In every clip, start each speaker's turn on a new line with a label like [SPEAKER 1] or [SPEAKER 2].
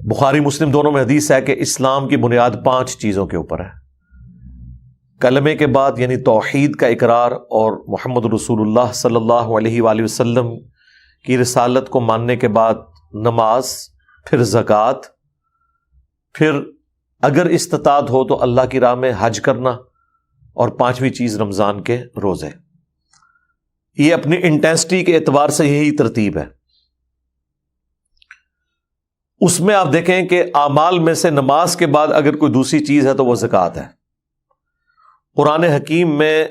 [SPEAKER 1] بخاری مسلم دونوں میں حدیث ہے کہ اسلام کی بنیاد 5 چیزوں کے اوپر ہے. کلمے کے بعد یعنی توحید کا اقرار اور محمد رسول اللہ صلی اللہ علیہ وآلہ وسلم کی رسالت کو ماننے کے بعد نماز، پھر زکوٰۃ، پھر اگر استطاعت ہو تو اللہ کی راہ میں حج کرنا، اور 5ویں چیز رمضان کے روزے. یہ اپنی انٹینسٹی کے اعتبار سے یہی ترتیب ہے. اس میں آپ دیکھیں کہ اعمال میں سے نماز کے بعد اگر کوئی دوسری چیز ہے تو وہ زکوٰۃ ہے. قرآن حکیم میں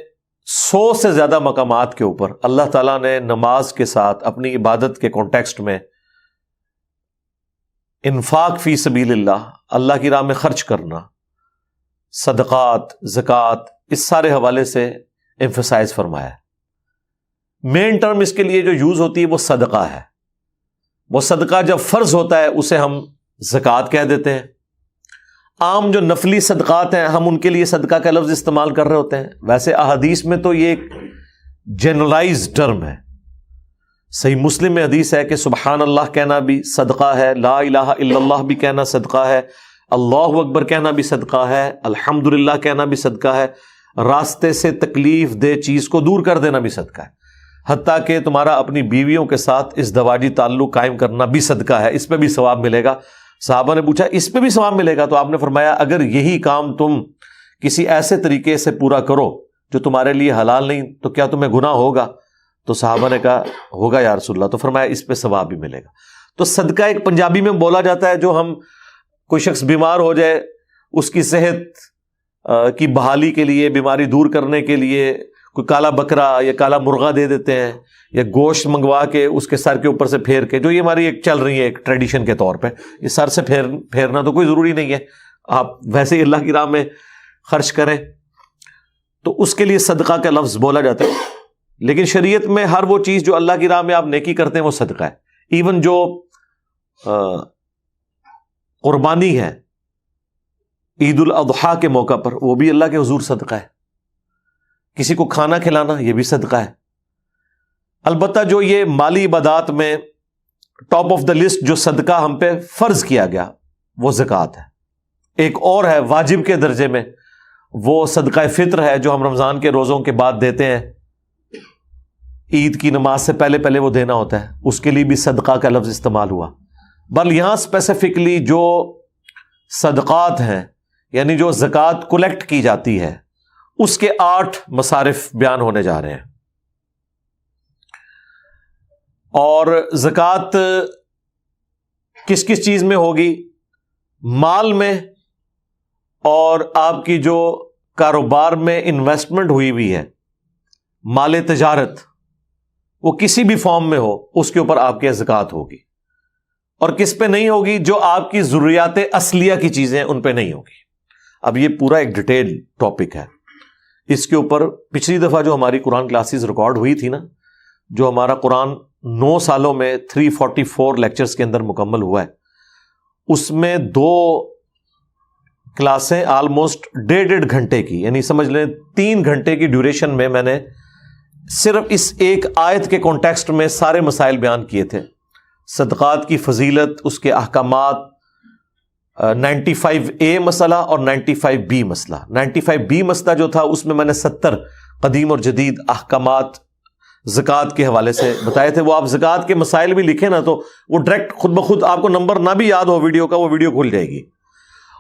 [SPEAKER 1] 100 سے زیادہ مقامات کے اوپر اللہ تعالیٰ نے نماز کے ساتھ اپنی عبادت کے کانٹیکسٹ میں انفاق فی سبیل اللہ، اللہ کی راہ میں خرچ کرنا، صدقات، زکوٰۃ، اس سارے حوالے سے ایمفسائز فرمایا ہے. مین ٹرم اس کے لیے جو یوز ہوتی ہے وہ صدقہ ہے. وہ صدقہ جب فرض ہوتا ہے اسے ہم زکوٰۃ کہہ دیتے ہیں. عام جو نفلی صدقات ہیں ہم ان کے لیے صدقہ کا لفظ استعمال کر رہے ہوتے ہیں. ویسے احادیث میں تو یہ ایک جنرلائز ٹرم ہے. صحیح مسلم میں حدیث ہے کہ سبحان اللہ کہنا بھی صدقہ ہے، لا الہ الا اللہ بھی کہنا صدقہ ہے، اللہ اکبر کہنا بھی صدقہ ہے، الحمدللہ کہنا بھی صدقہ ہے، راستے سے تکلیف دہ چیز کو دور کر دینا بھی صدقہ ہے، حتیٰ کہ تمہارا اپنی بیویوں کے ساتھ ازدواجی تعلق قائم کرنا بھی صدقہ ہے، اس پہ بھی ثواب ملے گا. صحابہ نے پوچھا اس پہ بھی ثواب ملے گا؟ تو آپ نے فرمایا اگر یہی کام تم کسی ایسے طریقے سے پورا کرو جو تمہارے لیے حلال نہیں تو کیا تمہیں گناہ ہوگا؟ تو صحابہ نے کہا ہوگا یا رسول اللہ. تو فرمایا اس پہ ثواب بھی ملے گا. تو صدقہ ایک پنجابی میں بولا جاتا ہے جو ہم کوئی شخص بیمار ہو جائے اس کی صحت کی بحالی کے لیے، بیماری دور کرنے کے لیے کوئی کالا بکرا یا کالا مرغا دے دیتے ہیں، یا گوشت منگوا کے اس کے سر کے اوپر سے پھیر کے، جو یہ ہماری ایک چل رہی ہے ایک ٹریڈیشن کے طور پہ. یہ سر سے پھیرنا تو کوئی ضروری نہیں ہے، آپ ویسے ہی اللہ کی راہ میں خرچ کریں، تو اس کے لیے صدقہ کا لفظ بولا جاتا ہے. لیکن شریعت میں ہر وہ چیز جو اللہ کی راہ میں آپ نیکی کرتے ہیں وہ صدقہ ہے. ایون جو قربانی ہے عید الاضحیٰ کے موقع پر، وہ بھی اللہ کے حضور صدقہ ہے. کسی کو کھانا کھلانا یہ بھی صدقہ ہے. البتہ جو یہ مالی عبادات میں ٹاپ آف دا لسٹ جو صدقہ ہم پہ فرض کیا گیا وہ زکوٰۃ ہے. ایک اور ہے واجب کے درجے میں، وہ صدقہ فطر ہے جو ہم رمضان کے روزوں کے بعد دیتے ہیں. عید کی نماز سے پہلے وہ دینا ہوتا ہے، اس کے لیے بھی صدقہ کا لفظ استعمال ہوا. بل یہاں اسپیسیفکلی جو صدقات ہیں یعنی جو زکوٰۃ کلیکٹ کی جاتی ہے اس کے 8 مصارف بیان ہونے جا رہے ہیں. اور زکوٰۃ کس کس چیز میں ہوگی؟ مال میں، اور آپ کی جو کاروبار میں انویسٹمنٹ ہوئی ہے، مال تجارت، وہ کسی بھی فارم میں ہو اس کے اوپر آپ کے زکوٰۃ ہوگی. اور کس پہ نہیں ہوگی؟ جو آپ کی ضروریات اصلیہ کی چیزیں ہیں ان پہ نہیں ہوگی. اب یہ پورا ایک ڈیٹیل ٹاپک ہے. اس کے اوپر پچھلی دفعہ جو ہماری قرآن کلاسز ریکارڈ ہوئی تھی نا، جو ہمارا قرآن 9 سالوں میں 344 لیکچرز کے اندر مکمل ہوا ہے، اس میں 2 کلاسیں آلموسٹ 1.5 گھنٹے کی، یعنی سمجھ لیں 3 گھنٹے کی ڈیوریشن میں میں نے صرف اس ایک آیت کے کانٹیکسٹ میں سارے مسائل بیان کیے تھے. صدقات کی فضیلت، اس کے احکامات، 95A مسئلہ اور 95B مسئلہ. 95B مسئلہ جو تھا اس میں نے 70 قدیم اور جدید احکامات زکوٰۃ کے حوالے سے بتائے تھے. وہ آپ زکوٰۃ کے مسائل بھی لکھیں نا تو وہ ڈائریکٹ خود بخود آپ کو نمبر نہ بھی یاد ہو ویڈیو کا، وہ ویڈیو کھل جائے گی.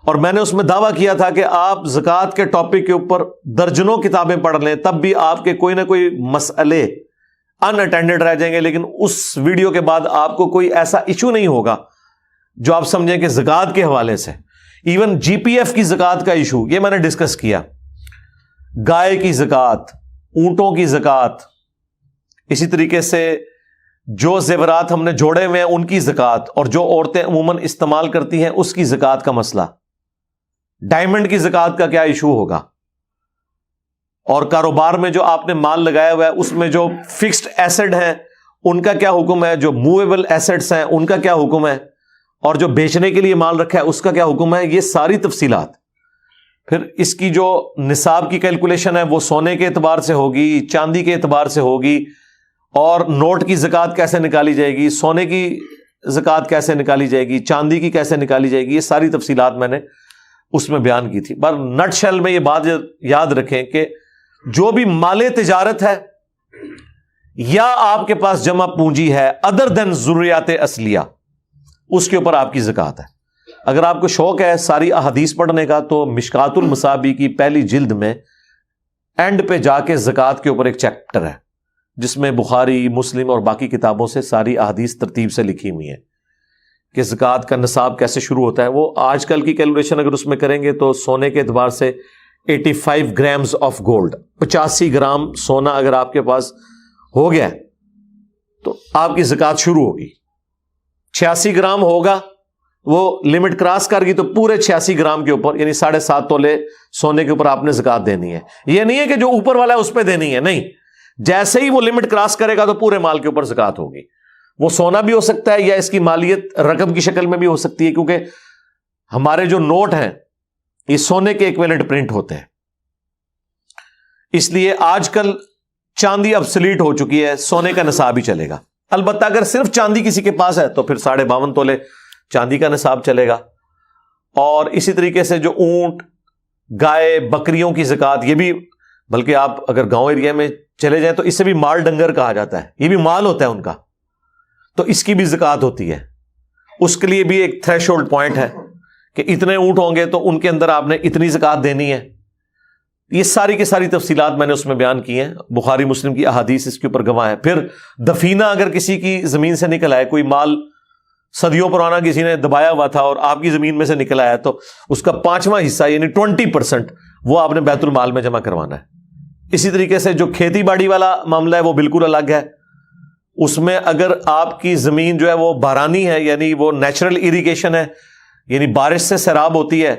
[SPEAKER 1] اور میں نے اس میں دعویٰ کیا تھا کہ آپ زکوٰۃ کے ٹاپک کے اوپر درجنوں کتابیں پڑھ لیں تب بھی آپ کے کوئی نہ کوئی مسئلے ان اٹینڈڈ رہ جائیں گے. لیکن اس ویڈیو کے بعد آپ کو کوئی ایسا ایشو نہیں ہوگا جو آپ سمجھیں کہ زکوٰۃ کے حوالے سے، ایون GPF کی زکوٰۃ کا ایشو یہ میں نے ڈسکس کیا، گائے کی زکوٰۃ، اونٹوں کی زکوٰۃ، اسی طریقے سے جو زیورات ہم نے جوڑے ہوئے ہیں ان کی زکوٰۃ، اور جو عورتیں عموماً استعمال کرتی ہیں اس کی زکوٰۃ کا مسئلہ، ڈائمنڈ کی زکوٰۃ کا کیا ایشو ہوگا، اور کاروبار میں جو آپ نے مال لگایا ہوا ہے اس میں جو فکسڈ ایسٹ ہیں ان کا کیا حکم ہے، جو موویبل ایسٹس ہیں ان کا کیا حکم ہے، اور جو بیچنے کے لیے مال رکھا ہے اس کا کیا حکم ہے. یہ ساری تفصیلات. پھر اس کی جو نصاب کی کیلکولیشن ہے وہ سونے کے اعتبار سے ہوگی، چاندی کے اعتبار سے ہوگی، اور نوٹ کی زکوٰۃ کیسے نکالی جائے گی، سونے کی زکوٰۃ کیسے نکالی جائے گی، چاندی کی کیسے نکالی جائے گی، یہ ساری تفصیلات میں نے اس میں بیان کی تھی۔ پر نٹ شیل میں یہ بات یاد رکھیں کہ جو بھی مال تجارت ہے یا آپ کے پاس جمع پونجی ہے ادر دین ضروریات اصلیہ، اس کے اوپر آپ کی زکوٰۃ ہے۔ اگر آپ کو شوق ہے ساری احادیث پڑھنے کا تو مشکات المصابیح کی پہلی جلد میں اینڈ پہ جا کے زکوٰۃ کے اوپر ایک چیپٹر ہے جس میں بخاری، مسلم اور باقی کتابوں سے ساری احادیث ترتیب سے لکھی ہوئی ہیں کہ زکوٰۃ کا نصاب کیسے شروع ہوتا ہے۔ وہ آج کل کی کیلکولیشن اگر اس میں کریں گے تو سونے کے اعتبار سے 85 گرامز آف گولڈ، 85 گرام سونا اگر آپ کے پاس ہو گیا تو آپ کی زکوٰۃ شروع ہوگی۔ 86 گرام ہوگا، وہ لمٹ کراس کر گئی تو پورے 86 گرام کے اوپر یعنی 7.5 تولے سونے کے اوپر آپ نے زکوٰۃ دینی ہے۔ یہ نہیں ہے کہ جو اوپر والا ہے اس پہ دینی ہے، نہیں، جیسے ہی وہ لمٹ کراس کرے گا تو پورے مال کے اوپر زکوٰۃ ہوگی۔ وہ سونا بھی ہو سکتا ہے یا اس کی مالیت رقم کی شکل میں بھی ہو سکتی ہے، کیونکہ ہمارے جو نوٹ ہیں یہ سونے کے ایکویلنٹ پرنٹ ہوتے ہیں، اس لیے آج کل چاندی ابسلیٹ ہو چکی ہے، سونے کا نصاب ہی چلے گا۔ البتہ اگر صرف چاندی کسی کے پاس ہے تو پھر 52.5 تولے چاندی کا نصاب چلے گا۔ اور اسی طریقے سے جو اونٹ، گائے، بکریوں کی زکوٰۃ، یہ بھی بلکہ آپ اگر گاؤں ایریا میں چلے جائیں تو اسے بھی مال ڈنگر کہا جاتا ہے، یہ بھی مال ہوتا ہے ان کا، تو اس کی بھی زکوٰۃ ہوتی ہے۔ اس کے لیے بھی ایک تھریش ہولڈ پوائنٹ ہے کہ اتنے اونٹ ہوں گے تو ان کے اندر آپ نے اتنی زکوٰۃ دینی ہے۔ یہ ساری کی ساری تفصیلات میں نے اس میں بیان کی ہیں، بخاری مسلم کی احادیث اس کے اوپر گواہ ہے۔ پھر دفینہ اگر کسی کی زمین سے نکل آئے، کوئی مال صدیوں پرانا کسی نے دبایا ہوا تھا اور آپ کی زمین میں سے نکل آیا تو اس کا 5واں حصہ یعنی 20% وہ آپ نے بیت المال میں جمع کروانا ہے۔ اسی طریقے سے جو کھیتی باڑی والا معاملہ ہے وہ بالکل الگ ہے۔ اس میں اگر آپ کی زمین جو ہے وہ بارانی ہے یعنی وہ نیچرل اریگیشن ہے یعنی بارش سے سیراب ہوتی ہے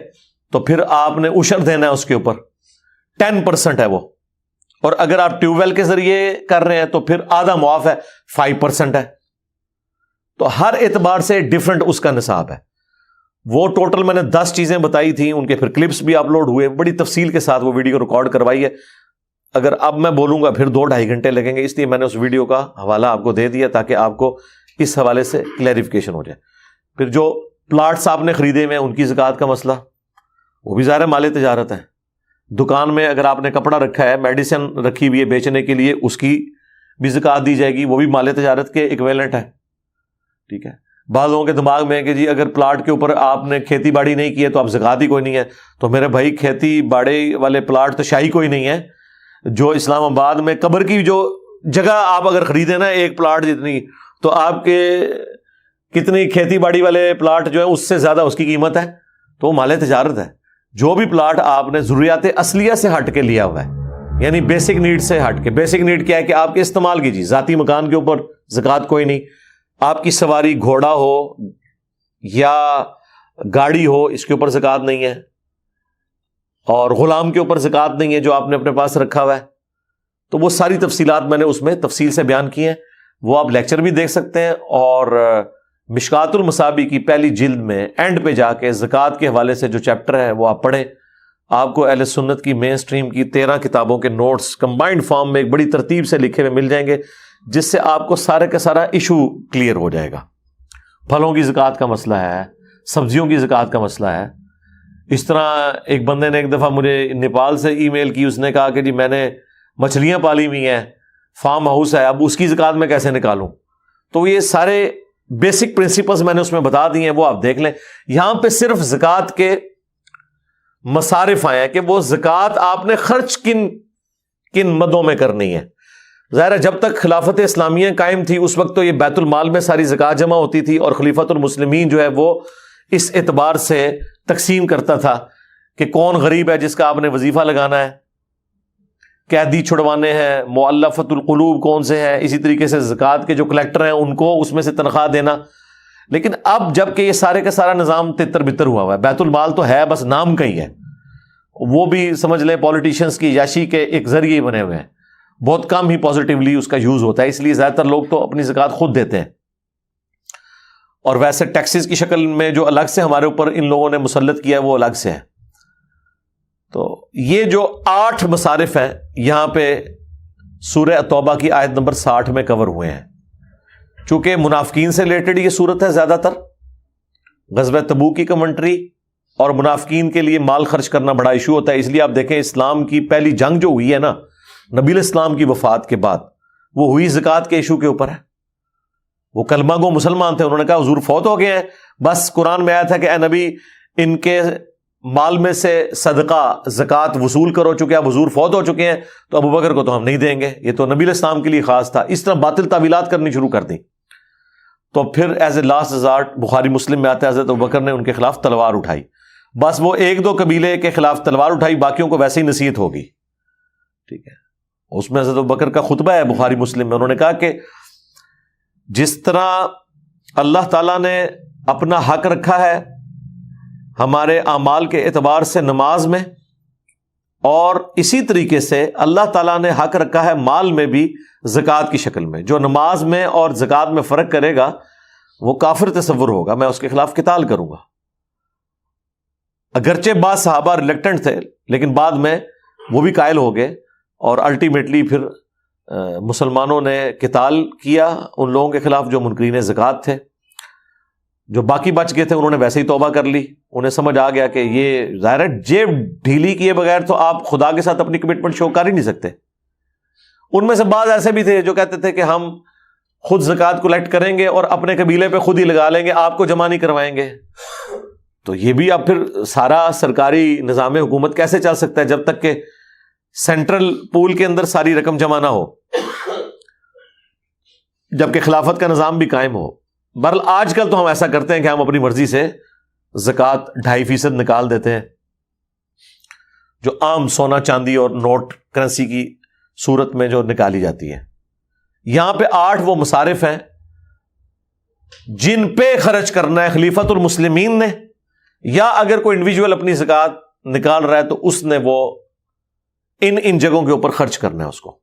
[SPEAKER 1] تو پھر آپ نے عشر دینا ہے اس کے اوپر، 10% ہے وہ۔ اور اگر آپ ٹیوب ویل کے ذریعے کر رہے ہیں تو پھر آدھا معاف ہے، 5% ہے۔ تو ہر اعتبار سے ڈیفرنٹ اس کا نصاب ہے۔ وہ ٹوٹل میں نے 10 چیزیں بتائی تھیں، ان کے پھر کلپس بھی اپلوڈ ہوئے، بڑی تفصیل کے ساتھ وہ ویڈیو ریکارڈ کروائی ہے۔ اگر اب میں بولوں گا پھر 2-2.5 گھنٹے لگیں گے، اس لیے میں نے اس ویڈیو کا حوالہ آپ کو دے دیا تاکہ آپ کو اس حوالے سے کلیریفیکیشن ہو جائے۔ پھر جو پلاٹس آپ نے خریدے ہوئے ان کی زکوٰۃ کا مسئلہ، وہ بھی ظاہر مال تجارت ہے۔ دکان میں اگر آپ نے کپڑا رکھا ہے، میڈیسن رکھی ہوئی ہے بیچنے کے لیے، اس کی بھی زکوٰۃ دی جائے گی، وہ بھی مال تجارت کے ایکویلنٹ ہے، ٹھیک ہے۔ بعض لوگوں کے دماغ میں ہے کہ جی اگر پلاٹ کے اوپر آپ نے کھیتی باڑی نہیں کی ہے تو آپ زکوٰۃ ہی کوئی نہیں ہے۔ تو میرے بھائی کھیتی باڑی والے پلاٹ تو شاہی کوئی نہیں ہے۔ جو اسلام آباد میں قبر کی جو جگہ آپ اگر خریدیں نا ایک پلاٹ جتنی، تو آپ کے کتنی کھیتی باڑی والے پلاٹ جو ہے اس سے زیادہ اس کی قیمت ہے، تو وہ مال تجارت ہے۔ جو بھی پلاٹ آپ نے ضروریات اصلیہ سے ہٹ کے لیا ہوا ہے یعنی بیسک نیڈ سے ہٹ کے، بیسک نیڈ کیا ہے کہ آپ کے استعمال کی چیز، ذاتی مکان کے اوپر زکوٰۃ کوئی نہیں، آپ کی سواری گھوڑا ہو یا گاڑی ہو اس کے اوپر زکوٰۃ نہیں ہے، اور غلام کے اوپر زکوٰۃ نہیں ہے جو آپ نے اپنے پاس رکھا ہوا ہے۔ تو وہ ساری تفصیلات میں نے اس میں تفصیل سے بیان کی ہیں، وہ آپ لیکچر بھی دیکھ سکتے ہیں، اور مشکات المصابیح کی پہلی جلد میں اینڈ پہ جا کے زکوٰۃ کے حوالے سے جو چیپٹر ہے وہ آپ پڑھیں۔ آپ کو اہل سنت کی مین سٹریم کی 13 کتابوں کے نوٹس کمبائنڈ فارم میں ایک بڑی ترتیب سے لکھے ہوئے مل جائیں گے، جس سے آپ کو سارے کا سارا ایشو کلیئر ہو جائے گا۔ پھلوں کی زکوٰۃ کا مسئلہ ہے، سبزیوں کی زکوٰۃ کا مسئلہ ہے۔ اس طرح ایک بندے نے ایک دفعہ مجھے نیپال سے ای میل کی، اس نے کہا کہ جی میں نے مچھلیاں پالی ہوئی ہیں، فارم ہاؤس ہے، اب اس کی زکوٰۃ میں کیسے نکالوں؟ تو یہ سارے بیسک پرنسپلز میں نے اس میں بتا دی ہیں، وہ آپ دیکھ لیں۔ یہاں پہ صرف زکوٰۃ کے مصارف آئے ہیں کہ وہ زکوٰۃ آپ نے خرچ کن مدوں میں کرنی ہے۔ ظاہر ہے جب تک خلافت اسلامیہ قائم تھی اس وقت تو یہ بیت المال میں ساری زکوٰۃ جمع ہوتی تھی، اور خلیفۃ المسلمین جو ہے وہ اس اعتبار سے تقسیم کرتا تھا کہ کون غریب ہے جس کا آپ نے وظیفہ لگانا ہے، قیدی چھڑوانے ہیں، مؤلفۃ القلوب کون سے ہیں، اسی طریقے سے زکوٰۃ کے جو کلیکٹر ہیں ان کو اس میں سے تنخواہ دینا۔ لیکن اب جب کہ یہ سارے کا سارا نظام تتر بتر ہوا ہوا ہے، بیت المال تو ہے بس نام کا ہی ہے، وہ بھی سمجھ لیں پولیٹیشنز کی یاشی کے ایک ذریعے ہی بنے ہوئے ہیں، بہت کم ہی پازیٹیولی اس کا یوز ہوتا ہے، اس لیے زیادہ تر لوگ تو اپنی زکوٰۃ خود دیتے ہیں۔ اور ویسے ٹیکسز کی شکل میں جو الگ سے ہمارے اوپر ان لوگوں نے مسلط کیا ہے وہ الگ سے ہے۔ تو یہ جو 8 مصارف ہیں یہاں پہ سورہ توبہ کی آیت نمبر 60 میں کور ہوئے ہیں۔ چونکہ منافقین سے ریلیٹڈ یہ صورت ہے زیادہ تر، غزوہ تبوک کی کمنٹری، اور منافقین کے لیے مال خرچ کرنا بڑا ایشو ہوتا ہے. اس لیے آپ دیکھیں اسلام کی پہلی جنگ جو ہوئی ہے نا نبی علیہ السلام کی وفات کے بعد، وہ ہوئی زکوٰۃ کے ایشو کے اوپر ہے. وہ کلمہ گو مسلمان تھے، انہوں نے کہا حضور فوت ہو گئے ہیں، بس قرآن میں آیا تھا کہ اے نبی ان کے مال میں سے صدقہ زکوٰۃ وصول کرو، چونکہ اب حضور فوت ہو چکے ہیں تو ابو بکر کو تو ہم نہیں دیں گے. یہ تو نبی علیہ السلام کے لیے خاص تھا. اس طرح باطل تعویلات کرنی شروع کر دی. تو پھر ایز اے لاسٹ ریزارٹ بخاری مسلم میں آتا ہے حضرت ابو بکر نے ان کے خلاف تلوار اٹھائی. بس وہ ایک دو قبیلے کے خلاف تلوار اٹھائی، باقیوں کو ویسے ہی نصیحت ہوگی. ٹھیک ہے، اس میں حضرت ابو بکر کا خطبہ ہے بخاری مسلم میں. انہوں نے کہا کہ جس طرح اللہ تعالیٰ نے اپنا حق رکھا ہے ہمارے اعمال کے اعتبار سے نماز میں، اور اسی طریقے سے اللہ تعالیٰ نے حق رکھا ہے مال میں بھی زکوٰۃ کی شکل میں. جو نماز میں اور زکوٰۃ میں فرق کرے گا وہ کافر تصور ہوگا، میں اس کے خلاف قتال کروں گا. اگرچہ بعض صحابہ ریلیکٹنٹ تھے لیکن بعد میں وہ بھی قائل ہو گئے، اور الٹیمیٹلی پھر مسلمانوں نے قتال کیا ان لوگوں کے خلاف جو منکرین زکوٰۃ تھے. جو باقی بچ گئے تھے انہوں نے ویسے ہی توبہ کر لی. انہیں سمجھ آ گیا کہ یہ ظاہر ہے جیب ڈھیلی کیے بغیر تو آپ خدا کے ساتھ اپنی کمٹمنٹ شو کر ہی نہیں سکتے. ان میں سے بعض ایسے بھی تھے جو کہتے تھے کہ ہم خود زکوٰۃ کلیکٹ کریں گے اور اپنے قبیلے پہ خود ہی لگا لیں گے، آپ کو جمع نہیں کروائیں گے. تو یہ بھی اب پھر سارا سرکاری نظام حکومت کیسے چل سکتا ہے جب تک کہ سینٹرل پول کے اندر ساری رقم جمع نہ ہو، جبکہ خلافت کا نظام بھی قائم ہو. بہرحال آج کل تو ہم ایسا کرتے ہیں کہ ہم اپنی مرضی سے زکوٰۃ 2.5% نکال دیتے ہیں، جو عام سونا چاندی اور نوٹ کرنسی کی صورت میں جو نکالی جاتی ہے. یہاں پہ 8 وہ مصارف ہیں جن پہ خرچ کرنا ہے خلیفۃ المسلمین نے، یا اگر کوئی انڈیویجول اپنی زکوٰۃ نکال رہا ہے تو اس نے وہ ان جگہوں کے اوپر خرچ کرنا ہے اس کو.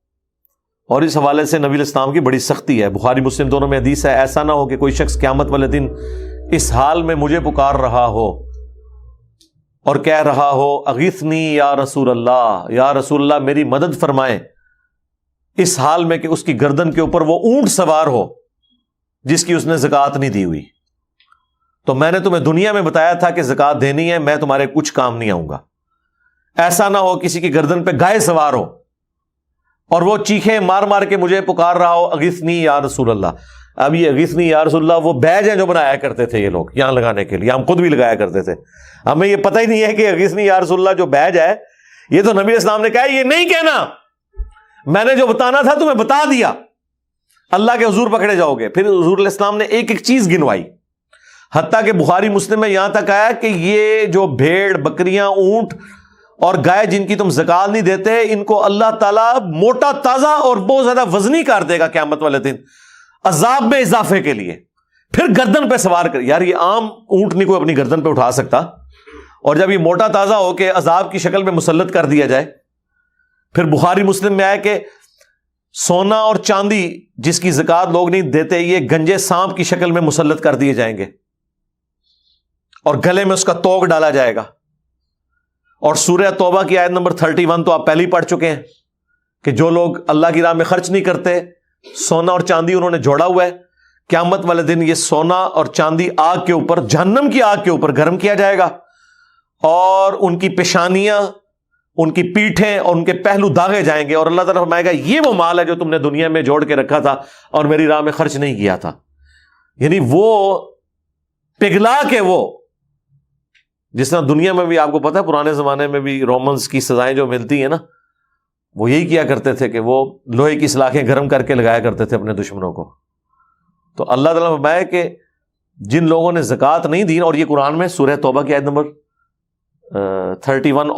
[SPEAKER 1] اور اس حوالے سے نبی علیہ السلام کی بڑی سختی ہے. بخاری مسلم دونوں میں حدیث ہے، ایسا نہ ہو کہ کوئی شخص قیامت والے دن اس حال میں مجھے پکار رہا ہو اور کہہ رہا ہو اغیثنی یا رسول اللہ، یا رسول اللہ میری مدد فرمائیں، اس حال میں کہ اس کی گردن کے اوپر وہ اونٹ سوار ہو جس کی اس نے زکوٰۃ نہیں دی ہوئی. تو میں نے تمہیں دنیا میں بتایا تھا کہ زکوٰۃ دینی ہے، میں تمہارے کچھ کام نہیں آؤں گا. ایسا نہ ہو کسی کی گردن پہ گائے سوار ہو اور وہ چیخے مار مار کے مجھے پکار رہا ہو اغیثنی یا رسول اللہ. اب یہ اغیثنی یا رسول اللہ وہ بیج ہیں جو بنایا کرتے تھے یہ لوگ یہاں لگانے کے لیے، ہم خود بھی لگایا کرتے تھے. ہمیں یہ پتہ ہی نہیں ہے کہ اغیثنی یا رسول اللہ جو بیج ہے یہ تو نبی علیہ السلام نے کہا یہ نہیں کہنا، میں نے جو بتانا تھا تمہیں بتا دیا، اللہ کے حضور پکڑے جاؤ گے. پھر حضور علیہ السلام نے ایک ایک چیز گنوائی، حتیٰ کہ بخاری مسلم میں یہاں تک آیا کہ یہ جو بھیڑ بکریاں اونٹ اور گائے جن کی تم زکوٰۃ نہیں دیتے ان کو اللہ تعالیٰ موٹا تازہ اور بہت زیادہ وزنی کر دے گا قیامت والے دن عذاب میں اضافے کے لیے. پھر گردن پہ سوار کر، یار یہ عام اونٹ نہیں کوئی اپنی گردن پہ اٹھا سکتا، اور جب یہ موٹا تازہ ہو کے عذاب کی شکل میں مسلط کر دیا جائے. پھر بخاری مسلم میں آیا کہ سونا اور چاندی جس کی زکوٰۃ لوگ نہیں دیتے یہ گنجے سانپ کی شکل میں مسلط کر دیے جائیں گے اور گلے میں اس کا توق ڈالا جائے گا. اور سورہ توبہ کی آیت نمبر 31 تو آپ پہلے ہی پڑھ چکے ہیں کہ جو لوگ اللہ کی راہ میں خرچ نہیں کرتے، سونا اور چاندی انہوں نے جوڑا ہوا ہے، قیامت والے دن یہ سونا اور چاندی آگ کے اوپر، جہنم کی آگ کے اوپر گرم کیا جائے گا، اور ان کی پیشانیاں، ان کی پیٹھیں اور ان کے پہلو داغے جائیں گے، اور اللہ تعالیٰ فرمائے گا یہ وہ مال ہے جو تم نے دنیا میں جوڑ کے رکھا تھا اور میری راہ میں خرچ نہیں کیا تھا. یعنی وہ پگھلا کے وہ، جس طرح دنیا میں بھی آپ کو پتا ہے پرانے زمانے میں بھی رومنز کی سزائیں جو ملتی ہیں نا، وہ یہی کیا کرتے تھے کہ وہ لوہے کی سلاخیں گرم کر کے لگایا کرتے تھے اپنے دشمنوں کو. تو اللہ تعالیٰ فرمایا کہ جن لوگوں نے زکوٰۃ نہیں دی، اور یہ قرآن میں سورہ توبہ کی آیت نمبر 31 آن